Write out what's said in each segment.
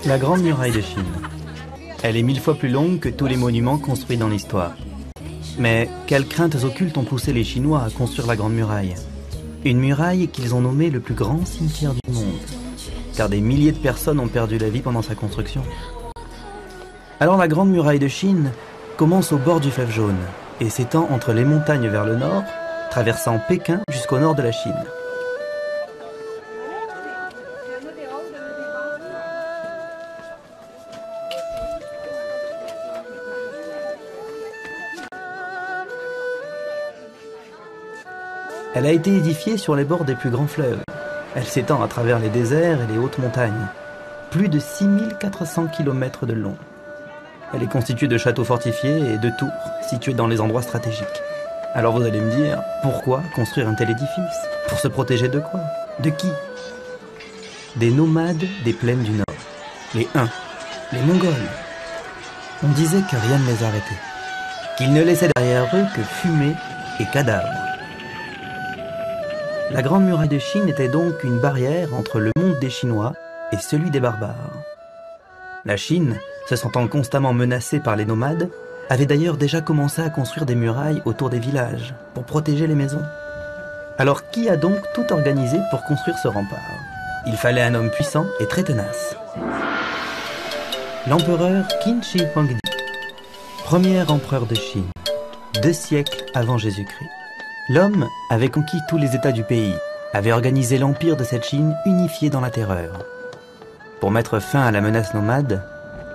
La Grande Muraille de Chine. Elle est 1000 fois plus longue que tous les monuments construits dans l'histoire. Mais quelles craintes occultes ont poussé les Chinois à construire la Grande Muraille? Une muraille qu'ils ont nommée le plus grand cimetière du monde, car des milliers de personnes ont perdu la vie pendant sa construction. Alors la Grande Muraille de Chine commence au bord du fleuve Jaune et s'étend entre les montagnes vers le nord, traversant Pékin jusqu'au nord de la Chine. Elle a été édifiée sur les bords des plus grands fleuves. Elle s'étend à travers les déserts et les hautes montagnes. Plus de 6400 km de long. Elle est constituée de châteaux fortifiés et de tours, situés dans les endroits stratégiques. Alors vous allez me dire, pourquoi construire un tel édifice? Pour se protéger de quoi? De qui? Des nomades des plaines du Nord. Les Huns, les Mongols. On disait que rien ne les arrêtait. Qu'ils ne laissaient derrière eux que fumée et cadavres. La Grande Muraille de Chine était donc une barrière entre le monde des Chinois et celui des barbares. La Chine, se sentant constamment menacée par les nomades, avait d'ailleurs déjà commencé à construire des murailles autour des villages pour protéger les maisons. Alors qui a donc tout organisé pour construire ce rempart? Il fallait un homme puissant et très tenace. L'empereur Qin Shi Huangdi, premier empereur de Chine, 2 siècles avant Jésus-Christ. L'homme avait conquis tous les États du pays, avait organisé l'empire de cette Chine unifiée dans la terreur. Pour mettre fin à la menace nomade,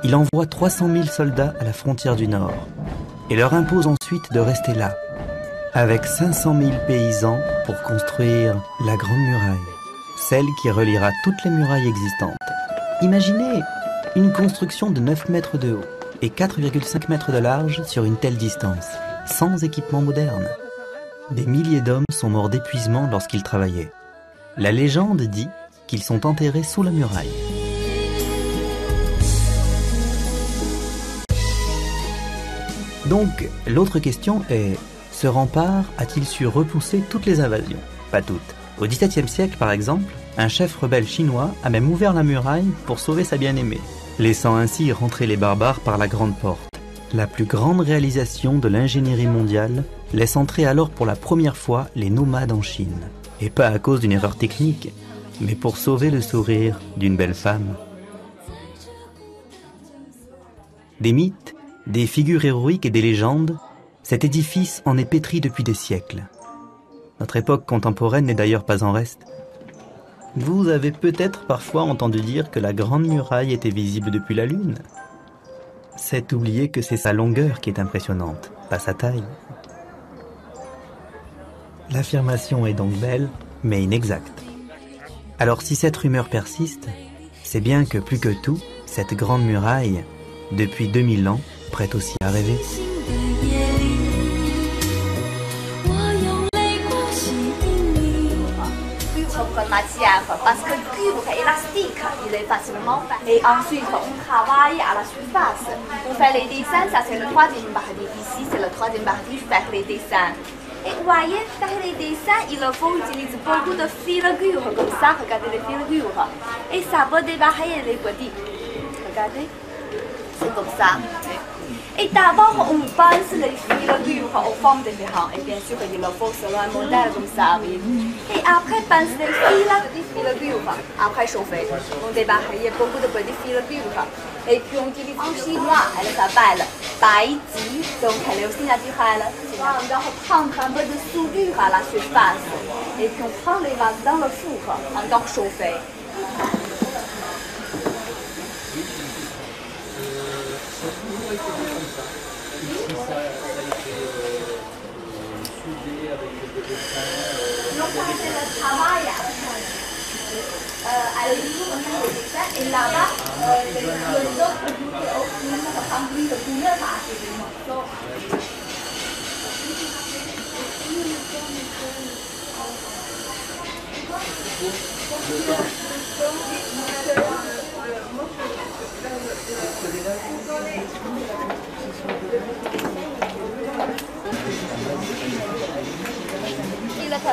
il envoie 300 000 soldats à la frontière du Nord et leur impose ensuite de rester là, avec 500 000 paysans pour construire la Grande Muraille, celle qui reliera toutes les murailles existantes. Imaginez une construction de 9 mètres de haut et 4,5 mètres de large sur une telle distance, sans équipement moderne. Des milliers d'hommes sont morts d'épuisement lorsqu'ils travaillaient. La légende dit qu'ils sont enterrés sous la muraille. Donc, l'autre question est, ce rempart a-t-il su repousser toutes les invasions? Pas toutes. Au XVIIe siècle, par exemple, un chef rebelle chinois a même ouvert la muraille pour sauver sa bien-aimée, laissant ainsi rentrer les barbares par la grande porte. La plus grande réalisation de l'ingénierie mondiale laisse entrer alors pour la première fois les nomades en Chine. Et pas à cause d'une erreur technique, mais pour sauver le sourire d'une belle femme. Des mythes, des figures héroïques et des légendes, cet édifice en est pétri depuis des siècles. Notre époque contemporaine n'est d'ailleurs pas en reste. Vous avez peut-être parfois entendu dire que la Grande Muraille était visible depuis la Lune. C'est oublier que c'est sa longueur qui est impressionnante, pas sa taille. L'affirmation est donc belle, mais inexacte. Alors si cette rumeur persiste, c'est bien que plus que tout, cette Grande Muraille, depuis 2000 ans, prête aussi à rêver. Parce que le cuivre est élastique, il est facilement fait. Et ensuite, on travaille à la surface. On fait les dessins, ça c'est le 3e partie. Ici, c'est le 3e partie, je fais les dessins. Et vous voyez, faire les dessins, il faut utiliser beaucoup de figures, comme ça, regardez les figures. Et ça va débarrer les petits. Regardez, c'est comme ça. Et d'abord, on pense les figures aux formes différentes. Et bien sûr, il faut selon un modèle comme ça. Et après, pense les figures. Après chauffer. On débarque beaucoup de petites figures. Et puis on utilise en chinois, elle s'appelle Bai Ji. Donc elle est aussi naturelle. On doit prendre un peu de soudure à la surface. Et puis on prend les vases dans le four, encore chauffé. Non, ça c'est le travail. Et là-bas, les autres remplis de couleurs à des morceaux.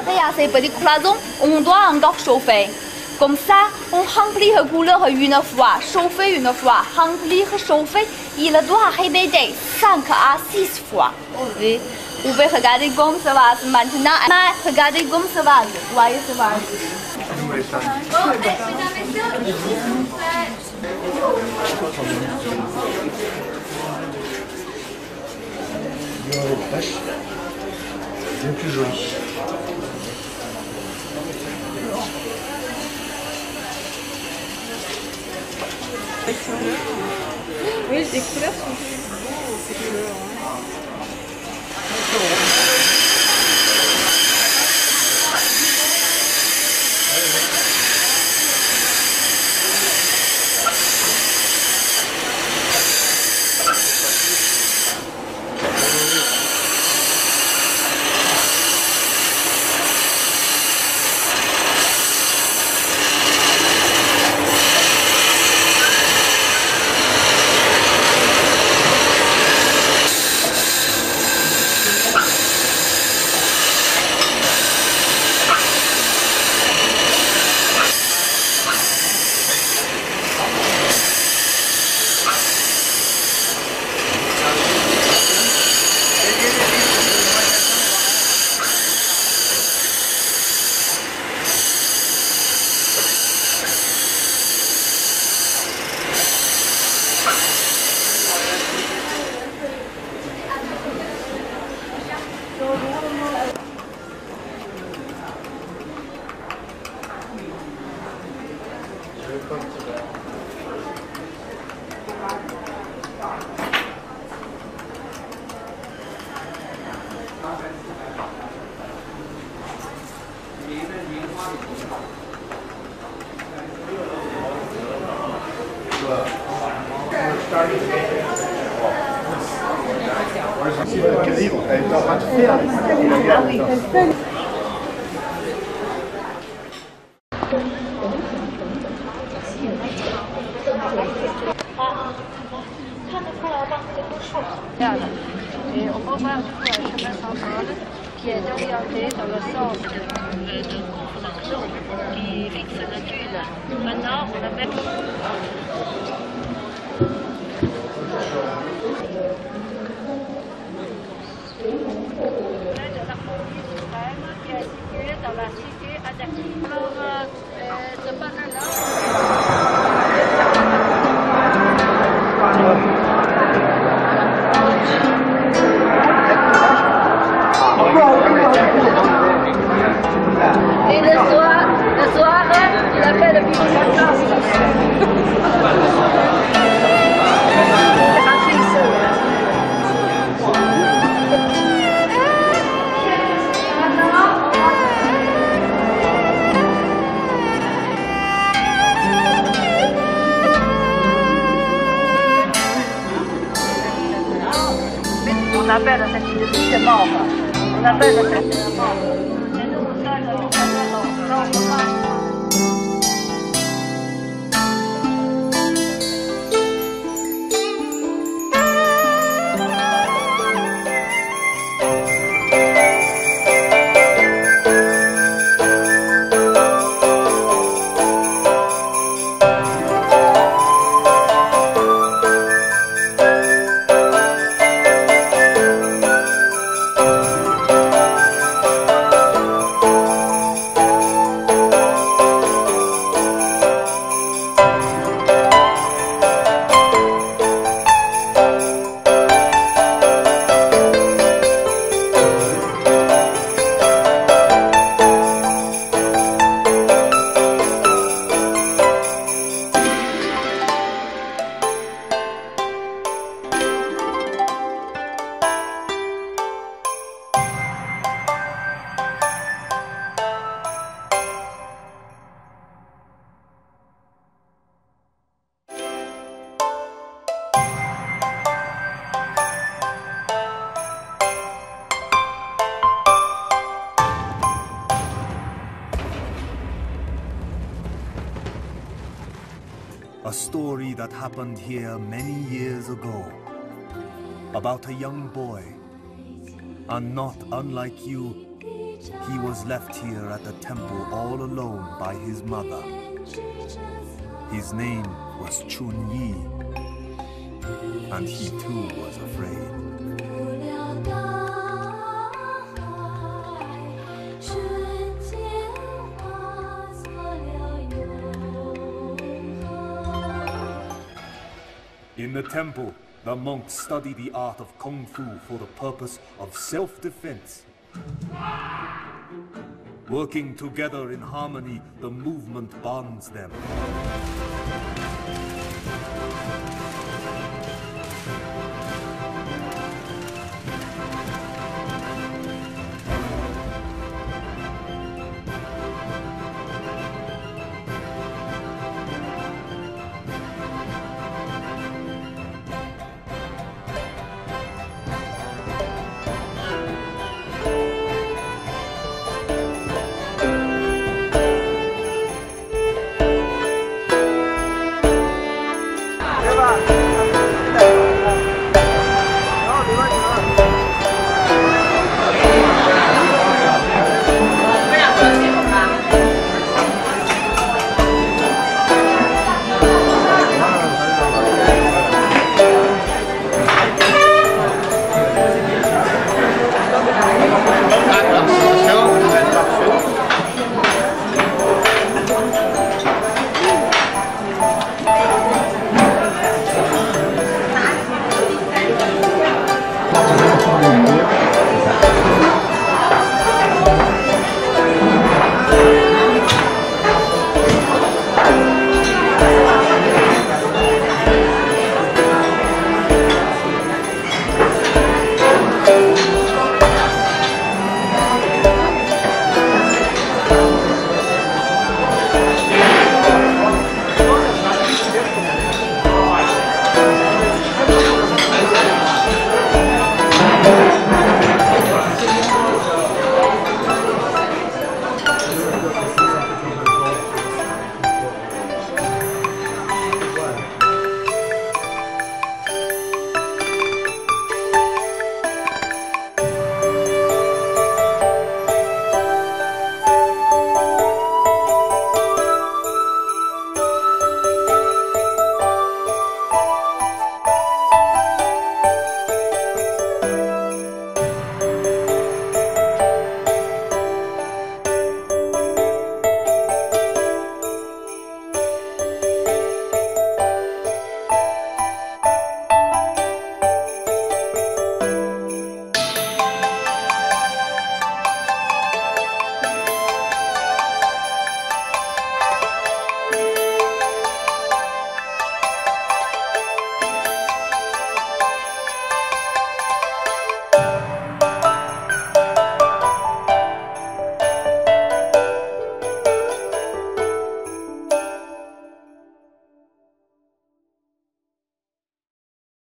Il y a ces petites cloisons, on doit encore chauffer. Comme ça, on remplit la couleur une fois, chauffer une fois, remplir, chauffer. Il doit répéter 5 à 6 fois. Oui. Vous pouvez regarder comme ça va maintenant. Regardez comme ça va. Voyez ça va. Bon, mesdames et messieurs, ici on fait. Bien plus joli. Oui, les couleurs sont plus beaux, ces couleurs. Et on va voir du coup un chemin central qui est orienté dans le sens de convention qui fixe le tuile. Maintenant, on a même... de l'harmonie suprême qui est située dans la cité adaptive. Alors, ce parrain-là... Et le soir, il appelle le petit On appelle cette petite mort. On appelle cette mort. A story that happened here many years ago, about a young boy, and not unlike you, he was left here at the temple all alone by his mother. His name was Chun Yi, and he too was afraid. In the temple, the monks study the art of Kung Fu for the purpose of self-defense. Working together in harmony, the movement bonds them.